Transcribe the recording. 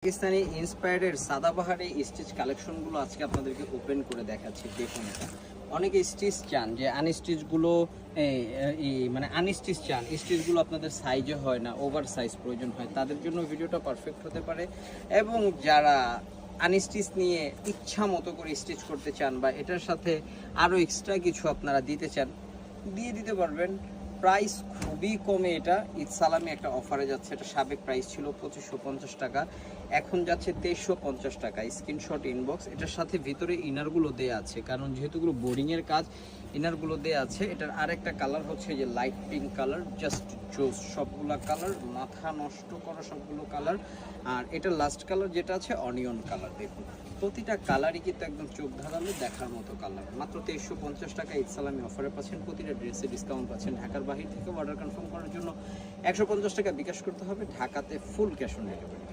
Pakistani ইন্সপায়ার্ডের সাদাবাহারি stitch কালেকশনগুলো আজকে আপনাদেরকে ওপেন করে দেখাচ্ছি। দেখুন, এটা অনেকে স্টিচ চান যে আনস্টিচগুলো মানে আনস্টিচ চান, স্টিচগুলো আপনাদের সাইজে হয় না, ওভার সাইজ প্রয়োজন হয়, তাদের জন্য ভিডিওটা পারফেক্ট হতে পারে। এবং যারা আনস্টিচ নিয়ে ইচ্ছা মতো করে স্টিচ করতে চান বা এটার সাথে আরও এক্সট্রা কিছু আপনারা দিতে চান, দিয়ে দিতে পারবেন। প্রাইস খুবই কমে, এটা ঈদ সালামি একটা অফারে যাচ্ছে। এটা সাবেক প্রাইস ছিল 2550 টাকা, এখন যাচ্ছে 2350 টাকা। Screenshot inbox. এটার সাথে ভিতরে ইনারগুলো দেয়া আছে, কারণ যেহেতু এগুলো বোর্ডিংয়ের কাজ, ইনারগুলো দেয়া আছে। এটার আরেকটা কালার হচ্ছে যে লাইট পিঙ্ক কালার, জাস্ট জোস। সবগুলো কালার মাথা নষ্ট করা, সবগুলো কালার। আর এটা লাস্ট কালার যেটা আছে অনিয়ন কালার। দেখুন, প্রতিটা কালারই কিন্তু একদম চোখ ধাঁধানো দেখার মতো কালার। মাত্র 2350 টাকা ঈদ সালামি অফারে পাচ্ছেন। প্রতিটা ড্রেসে ডিসকাউন্ট পাচ্ছেন। ঢাকার বাহির থেকে অর্ডার কনফার্ম করার জন্য 150 টাকা বিকাশ করতে হবে। ঢাকাতে ফুল ক্যাশ অন ডেলিভারি।